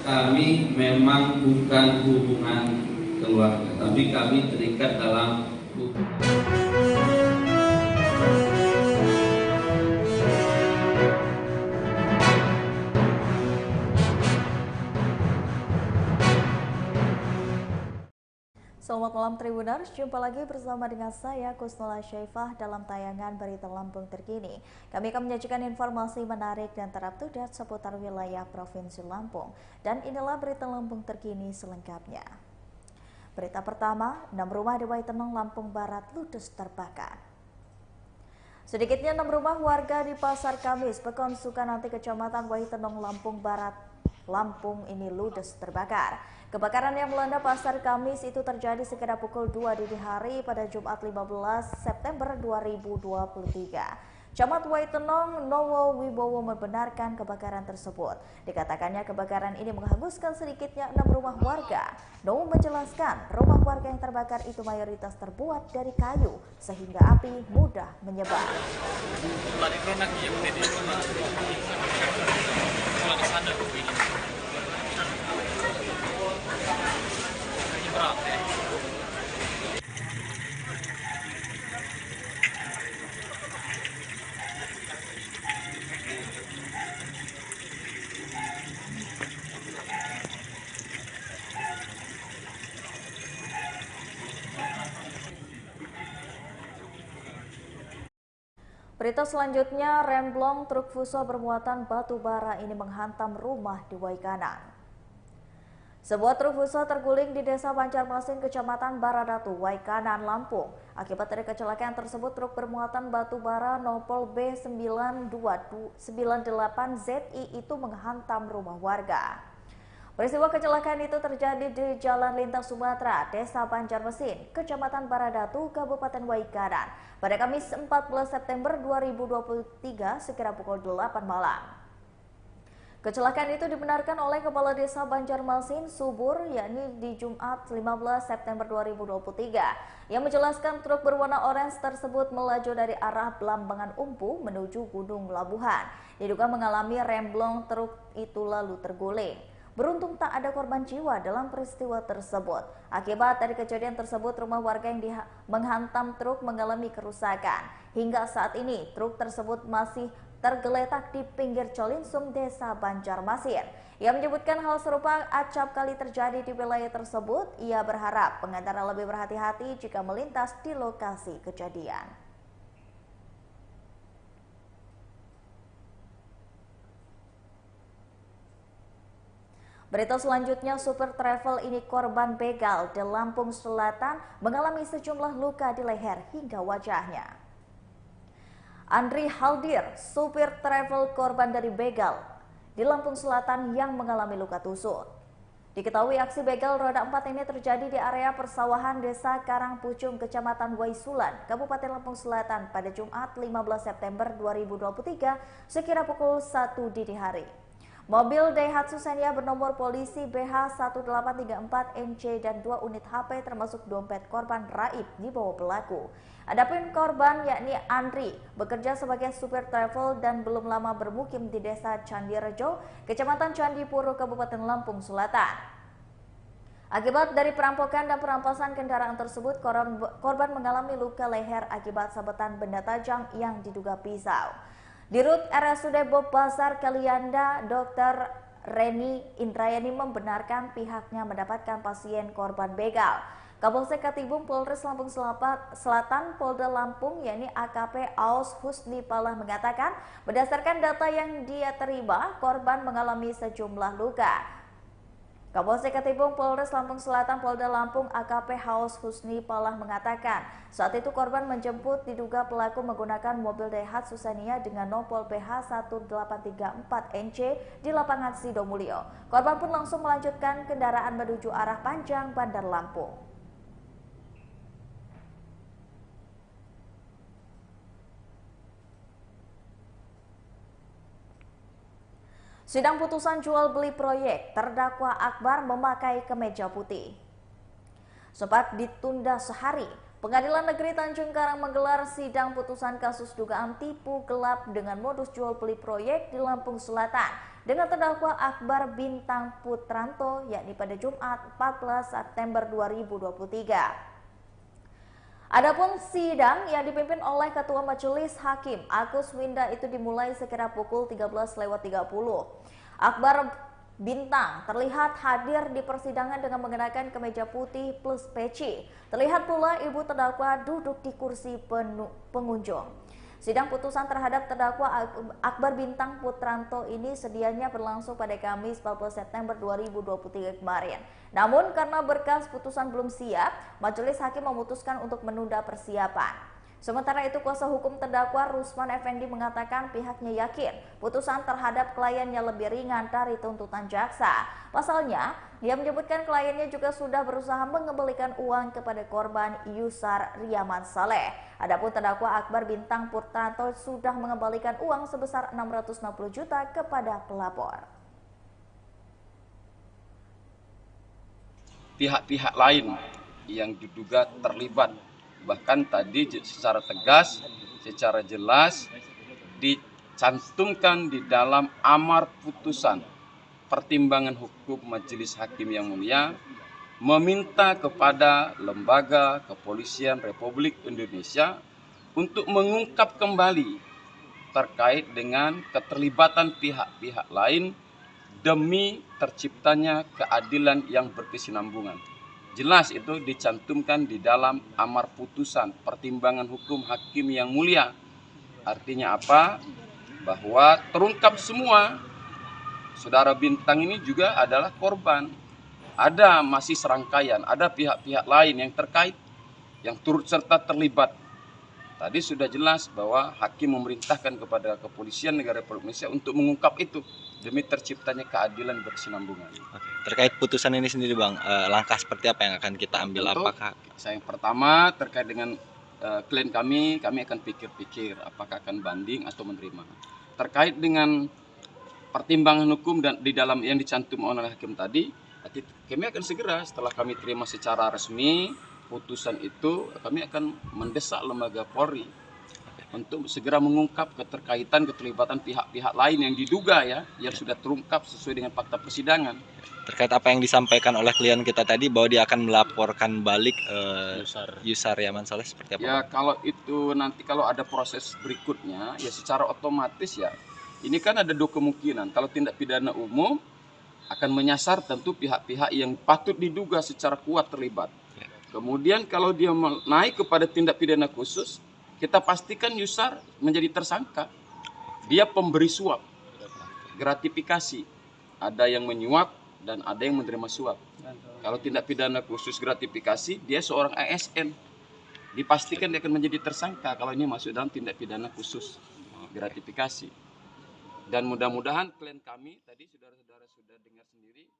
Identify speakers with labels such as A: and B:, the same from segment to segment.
A: kami memang bukan hubungan keluarga, tapi kami terikat dalam hubungan.
B: Selamat malam Tribuners, jumpa lagi bersama dengan saya Kusnula Syaifah dalam tayangan Berita Lampung Terkini. Kami akan menyajikan informasi menarik dan terupdate seputar wilayah Provinsi Lampung. Dan inilah Berita Lampung Terkini selengkapnya. Berita pertama, 6 rumah di Waitenong, Lampung Barat ludes terbakar. Sedikitnya 6 rumah warga di Pasar Kamis, Pekon Sukananti, Kecamatan Waitenong, Lampung Barat, Lampung ini ludes terbakar. Kebakaran yang melanda Pasar Kamis itu terjadi sekitar pukul 2 dini hari pada Jumat 15 September 2023. Camat Waitenong Nowo Wibowo membenarkan kebakaran tersebut. Dikatakannya kebakaran ini menghanguskan sedikitnya 6 rumah warga. Nowo menjelaskan rumah warga yang terbakar itu mayoritas terbuat dari kayu sehingga api mudah menyebar. Berita selanjutnya, remblong truk fuso bermuatan batu bara ini menghantam rumah di Waikanan. Sebuah truk fuso terguling di Desa Banjarmasin, Kecamatan Baradatu, Waikanan, Lampung. Akibat dari kecelakaan tersebut, truk bermuatan batu bara nopol B9298ZI itu menghantam rumah warga. Peristiwa kecelakaan itu terjadi di Jalan Lintas Sumatera, Desa Banjarmasin, Kecamatan Baradatu, Kabupaten Waikanan, pada Kamis 14 September 2023 sekira pukul 8 malam. Kecelakaan itu dibenarkan oleh Kepala Desa Banjarmasin Subur, yakni di Jumat 15 September 2023, yang menjelaskan truk berwarna orange tersebut melaju dari arah Belambangan Umpu menuju Gunung Labuhan. Diduga mengalami remblong, truk itu lalu terguling. Beruntung tak ada korban jiwa dalam peristiwa tersebut. Akibat dari kejadian tersebut, rumah warga yang menghantam truk mengalami kerusakan. Hingga saat ini, truk tersebut masih tergeletak di pinggir Colinsum, Desa Banjarmasin. Ia menyebutkan hal serupa acap kali terjadi di wilayah tersebut. Ia berharap pengendara lebih berhati-hati jika melintas di lokasi kejadian. Berita selanjutnya, supir travel ini korban begal di Lampung Selatan mengalami sejumlah luka di leher hingga wajahnya. Andri Haldir, supir travel korban dari begal di Lampung Selatan yang mengalami luka tusuk. Diketahui aksi begal roda 4 ini terjadi di area persawahan Desa Karangpucung, Kecamatan Waisulan, Kabupaten Lampung Selatan pada Jumat 15 September 2023 sekira pukul 1 dini hari. Mobil Daihatsu Xenia bernomor polisi BH1834NC dan 2 unit HP termasuk dompet korban raib dibawa pelaku. Adapun korban yakni Andri bekerja sebagai supir travel dan belum lama bermukim di Desa Candirejo, Kecamatan Candipuro, Kabupaten Lampung Selatan. Akibat dari perampokan dan perampasan kendaraan tersebut, korban mengalami luka leher akibat sabetan benda tajam yang diduga pisau. Dirut RSUD Bob Basar Kalianda, Dr. Reni Indrayani membenarkan pihaknya mendapatkan pasien korban begal. Kapolsek Katibung Polres Lampung Selatan Polda Lampung yakni AKP Aus Husni Palah mengatakan berdasarkan data yang dia terima, korban mengalami sejumlah luka. Kapolsek Katibung Polres Lampung Selatan Polda Lampung AKP Haus Husni Palah mengatakan saat itu korban menjemput diduga pelaku menggunakan mobil Daihatsu Xenia dengan nopol BH1834NC di lapangan Sidomulyo. Korban pun langsung melanjutkan kendaraan menuju arah Panjang, Bandar Lampung. Sidang putusan jual beli proyek, terdakwa Akbar memakai kemeja putih. Sempat ditunda sehari, Pengadilan Negeri Tanjung Karang menggelar sidang putusan kasus dugaan tipu gelap dengan modus jual beli proyek di Lampung Selatan dengan terdakwa Akbar Bintang Putranto yakni pada Jumat 14 September 2023. Adapun sidang yang dipimpin oleh Ketua Majelis Hakim Agus Winda itu dimulai sekira pukul 13.30. Akbar Bintang terlihat hadir di persidangan dengan mengenakan kemeja putih plus peci. Terlihat pula ibu terdakwa duduk di kursi pengunjung. Sidang putusan terhadap terdakwa Akbar Bintang Putranto ini sedianya berlangsung pada Kamis 14 September 2023 kemarin. Namun karena berkas putusan belum siap, Majelis Hakim memutuskan untuk menunda persiapan. Sementara itu, kuasa hukum terdakwa Rusman Effendi mengatakan pihaknya yakin putusan terhadap kliennya lebih ringan dari tuntutan jaksa. Pasalnya, ia menyebutkan kliennya juga sudah berusaha mengembalikan uang kepada korban Yusar Riaman Saleh. Adapun terdakwa Akbar Bintang Putranto sudah mengembalikan uang sebesar 660 juta kepada pelapor.
C: Pihak-pihak lain yang diduga terlibat, bahkan tadi secara tegas, secara jelas dicantumkan di dalam amar putusan pertimbangan hukum Majelis Hakim yang mulia, meminta kepada lembaga kepolisian Republik Indonesia untuk mengungkap kembali terkait dengan keterlibatan pihak-pihak lain demi terciptanya keadilan yang berkesinambungan. Jelas itu dicantumkan di dalam amar putusan pertimbangan hukum hakim yang mulia. Artinya apa? Bahwa terungkap semua. Saudara Bintang ini juga adalah korban. Ada masih serangkaian, ada pihak-pihak lain yang terkait, yang turut serta terlibat. Tadi sudah jelas bahwa hakim memerintahkan kepada kepolisian negara Republik Indonesia untuk mengungkap itu demi terciptanya keadilan berkesinambungan.
D: Oke. Terkait putusan ini sendiri, Bang, langkah seperti apa yang akan kita ambil?
C: Tentu,
D: apakah
C: yang pertama terkait dengan klien kami akan pikir-pikir apakah akan banding atau menerima. Terkait dengan pertimbangan hukum dan di dalam yang dicantum oleh hakim tadi, kami akan segera setelah kami terima secara resmi putusan itu, kami akan mendesak lembaga Polri untuk segera mengungkap keterlibatan pihak-pihak lain yang diduga yang sudah terungkap sesuai dengan fakta persidangan.
D: terkait apa yang disampaikan oleh klien kita tadi bahwa dia akan melaporkan balik Yusar Riaman Saleh seperti apa?
C: Ya, kalau itu nanti kalau ada proses berikutnya ya secara otomatis ini kan ada dua kemungkinan. Kalau tindak pidana umum akan menyasar tentu pihak-pihak yang patut diduga secara kuat terlibat. Kemudian kalau dia naik kepada tindak pidana khusus, kita pastikan Yusar menjadi tersangka. Dia pemberi suap, gratifikasi. Ada yang menyuap dan ada yang menerima suap. Kalau tindak pidana khusus gratifikasi, dia seorang ASN. Dipastikan dia akan menjadi tersangka kalau ini masuk dalam tindak pidana khusus gratifikasi. Dan mudah-mudahan klien kami, tadi saudara-saudara sudah dengar sendiri,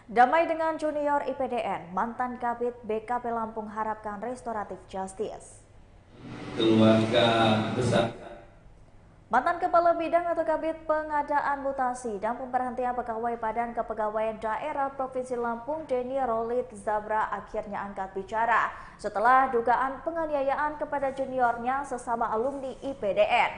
B: Damai dengan junior IPDN, mantan Kabid BKP Lampung harapkan restoratif justice.
A: Keluarga besar.
B: Mantan Kepala Bidang atau Kabid Pengadaan Mutasi dan Pemberhentian Pegawai Badan Kepegawaian Daerah Provinsi Lampung, Denny Rolit Zabra akhirnya angkat bicara setelah dugaan penganiayaan kepada juniornya sesama alumni IPDN.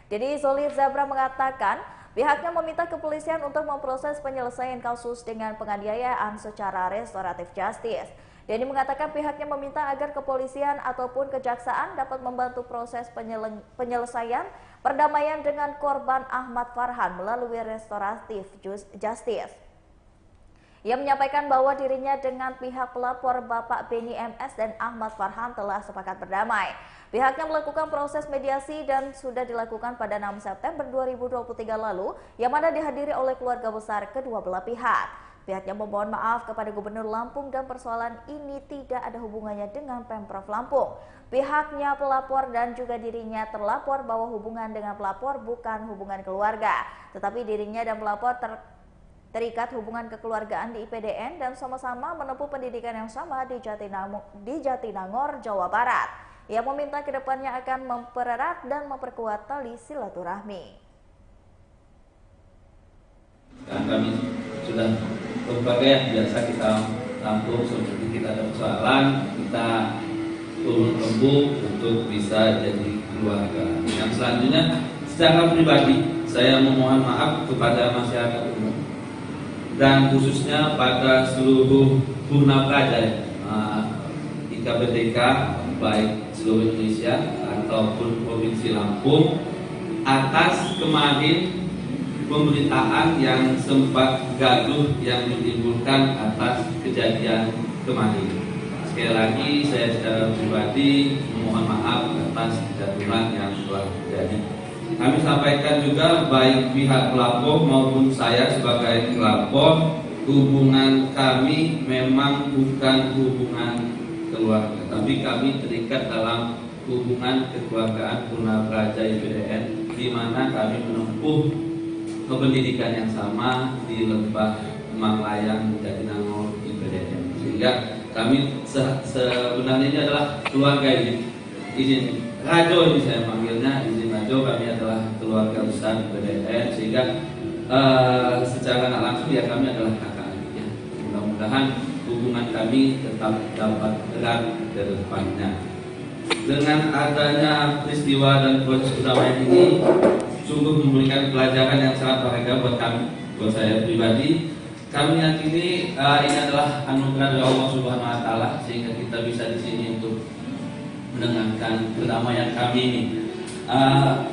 B: Denny Rolit Zabra mengatakan pihaknya meminta kepolisian untuk memproses penyelesaian kasus dengan penganiayaan secara restoratif justice. Denny mengatakan pihaknya meminta agar kepolisian ataupun kejaksaan dapat membantu proses penyelesaian perdamaian dengan korban Ahmad Farhan melalui restoratif justice. Ia menyampaikan bahwa dirinya dengan pihak pelapor Bapak Beni MS dan Ahmad Farhan telah sepakat berdamai. Pihaknya melakukan proses mediasi dan sudah dilakukan pada 6 September 2023 lalu yang mana dihadiri oleh keluarga besar kedua belah pihak. Pihaknya memohon maaf kepada Gubernur Lampung dan persoalan ini tidak ada hubungannya dengan Pemprov Lampung. Pihaknya pelapor dan juga dirinya terlapor bahwa hubungan dengan pelapor bukan hubungan keluarga, tetapi dirinya dan pelapor terikat hubungan kekeluargaan di IPDN dan sama-sama menempuh pendidikan yang sama di Jatinangor, Jawa Barat. Ia meminta kedepannya akan mempererat dan memperkuat tali silaturahmi.
A: Dan kami sudah berbagai yang biasa kita tampung, seperti kita ada persoalan, kita turun lembut untuk bisa jadi keluarga. Yang selanjutnya, secara pribadi saya memohon maaf kepada masyarakat umum dan khususnya pada seluruh purna pelajar IKBTK baik seluruh Indonesia ataupun Provinsi Lampung atas kemarin pemberitaan yang sempat gaduh yang menimbulkan atas kejadian kemarin. Sekali lagi saya secara pribadi memohon maaf atas kegaduhan yang telah terjadi. Kami sampaikan juga baik pihak pelapor maupun saya sebagai pelapor, hubungan kami memang bukan hubungan keluarga, tapi kami terikat dalam hubungan kekeluargaan Purna Praja IPDN, di mana kami menempuh pendidikan yang sama di Lembah Manglayang Jatinangor IPDN. Sehingga kami sebenarnya ini adalah keluarga ini. Izin Rajo ini saya panggilnya, izin Rajo, kami adalah keluarga besar IPDN, sehingga secara nggak langsung ya kami adalah kakak adik ya. Mudah-mudahan hubungan kami tetap dapat erat ke depannya. Dengan adanya peristiwa dan proses perdamaian ini sungguh memberikan pelajaran yang sangat berharga buat kami, buat saya pribadi. Kami yakini ini adalah anugerah dari Allah Subhanahu Wa Taala sehingga kita bisa di sini untuk mendengarkan perdamaian kami ini.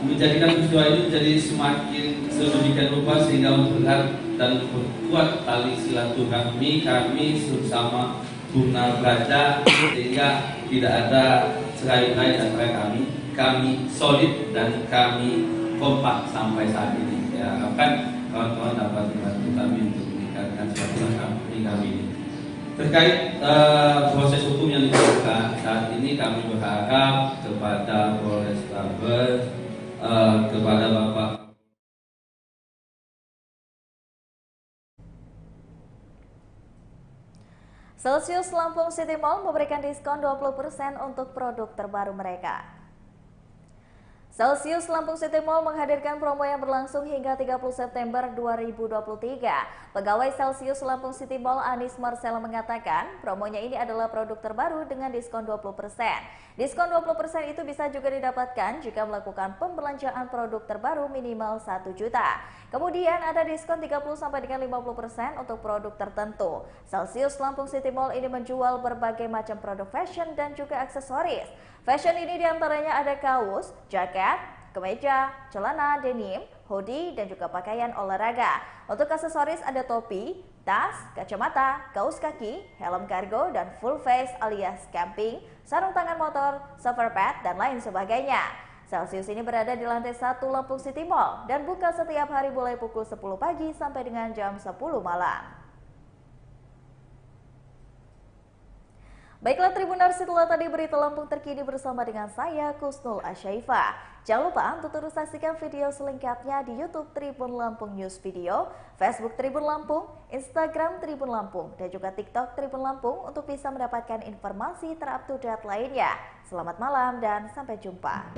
A: Menjadikan peristiwa ini menjadi semakin sedemikian rupa sehingga mempererat dan memperkuat tali silaturahmi kami bersama Purna Praja sehingga tidak ada cerai-berai antara kami. Kami solid dan kami kompak sampai saat ini. Ya, harapkan kawan-kawan dapat membantu kami untuk meningkatkan silaturahmi kami ini. Terkait proses hukum yang dilakukan saat ini, kami berharap kepada Polrestabes, kepada Bapak
B: Celsius Lampung City Mall memberikan diskon 20% untuk produk terbaru mereka. Celsius Lampung City Mall menghadirkan promo yang berlangsung hingga 30 September 2023. Pegawai Celsius Lampung City Mall Anis Marcella mengatakan, promonya ini adalah produk terbaru dengan diskon 20%. Diskon 20% itu bisa juga didapatkan jika melakukan pembelanjaan produk terbaru minimal 1 juta. Kemudian ada diskon 30 sampai dengan 50% untuk produk tertentu. Celsius Lampung City Mall ini menjual berbagai macam produk fashion dan juga aksesoris. Fashion ini diantaranya ada kaos, jaket, kemeja, celana denim, hoodie, dan juga pakaian olahraga. Untuk aksesoris ada topi, tas, kacamata, kaos kaki, helm kargo, dan full face alias camping, sarung tangan motor, shower pad, dan lain sebagainya. Celsius ini berada di lantai 1 Lampung City Mall dan buka setiap hari mulai pukul 10 pagi sampai dengan jam 10 malam. Baiklah Tribuners, itulah tadi berita Lampung terkini bersama dengan saya Kusnul Asyaifah. Jangan lupa untuk terus saksikan video selengkapnya di YouTube Tribun Lampung News Video, Facebook Tribun Lampung, Instagram Tribun Lampung, dan juga TikTok Tribun Lampung untuk bisa mendapatkan informasi terupdate lainnya. Selamat malam dan sampai jumpa.